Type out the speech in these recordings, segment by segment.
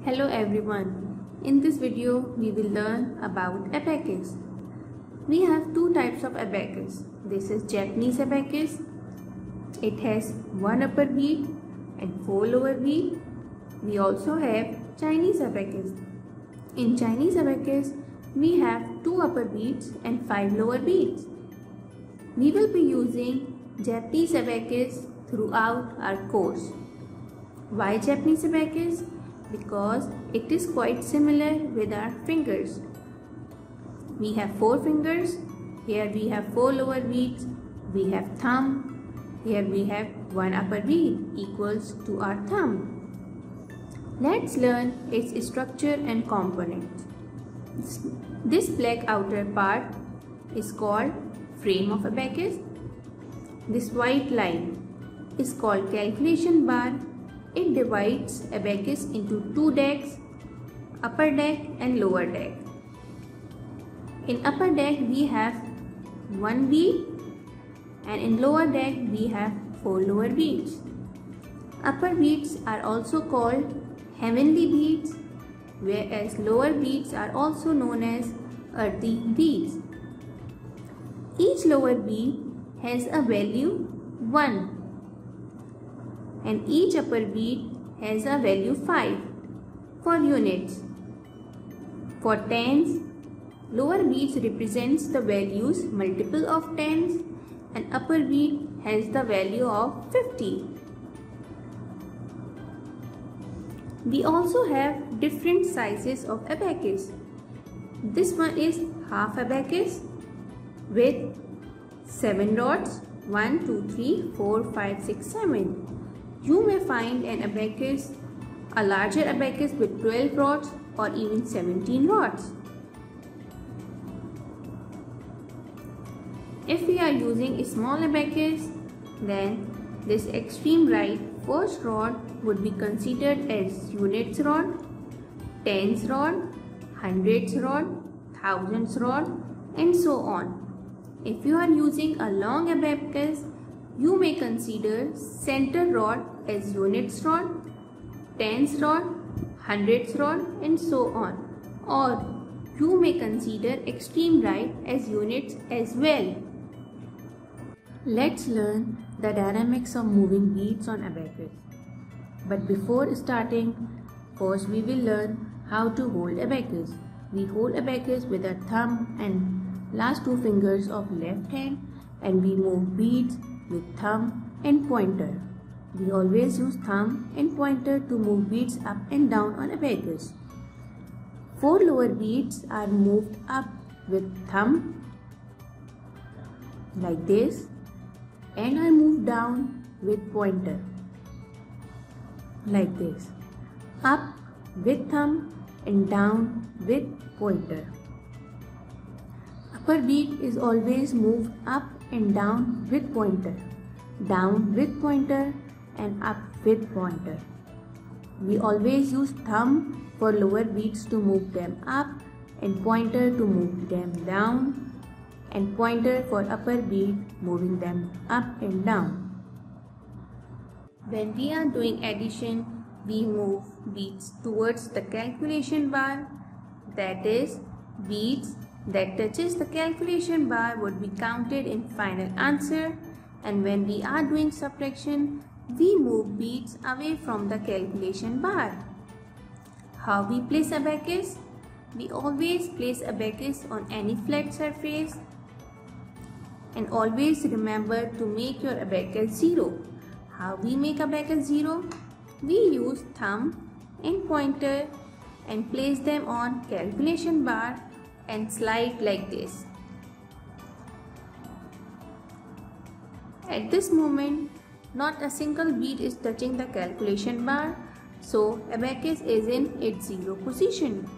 Hello everyone. In this video we will learn about abacus. We have two types of abacus. This is Japanese abacus. It has one upper bead and four lower bead. We also have Chinese abacus. In Chinese abacus we have two upper beads and five lower beads. We will be using Japanese abacus throughout our course. Why Japanese abacus? Because it is quite similar with our fingers. We have four fingers. Here we have four lower beads. We have thumb. Here we have one upper bead equals to our thumb. Let's learn its structure and components. This black outer part is called frame of abacus. This white line is called calculation bar. It divides abacus into two decks, upper deck and lower deck. In upper deck we have one bead and in lower deck we have four lower beads. Upper beads are also called heavenly beads, whereas lower beads are also known as earthy beads. Each lower bead has a value 1 and each upper bead has a value 5 for units. For tens, lower beads represents the values multiple of tens and upper bead has the value of 50. We also have different sizes of abacus. This one is half abacus with 7 rods 1, 2, 3, 4, 5, 6, 7. You may find an abacus, a larger abacus with 12 rods or even 17 rods. If we are using a small abacus, then this extreme right first rod would be considered as units rod, tens rod, hundreds rod, thousands rod and so on. If you are using a long abacus, you may consider center rod as units rod, tens rod, hundreds rod and so on. Or you may consider extreme right as units as well. Let's learn the dynamics of moving beads on abacus. But before starting, first we will learn how to hold abacus. We hold abacus with our thumb and last two fingers of left hand and we move beads with thumb and pointer. We always use thumb and pointer to move beads up and down on abacus. Four lower beads are moved up with thumb like this and are moved down with pointer like this. Up with thumb and down with pointer. Upper bead is always moved up and down with pointer, down with pointer and up with pointer. We always use thumb for lower beads to move them up and pointer to move them down and pointer for upper bead moving them up and down. When we are doing addition, we move beads towards the calculation bar, that is, beads that touches the calculation bar would be counted in final answer, and when we are doing subtraction, we move beads away from the calculation bar. How we place abacus? We always place abacus on any flat surface and always remember to make your abacus 0. How we make abacus 0? We use thumb and pointer and place them on calculation bar and slide like this. At this moment, not a single bead is touching the calculation bar, so abacus is in its 0 position.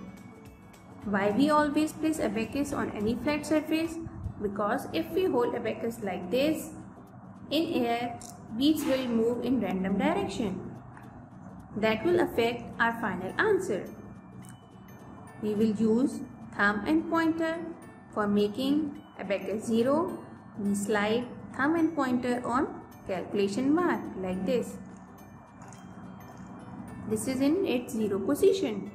Why we always place abacus on any flat surface? Because if we hold abacus like this, in air, beads will move in random direction. That will affect our final answer. We will use thumb and pointer for making abacus 0. We slide thumb and pointer on calculation bar like this. This is in its 0 position.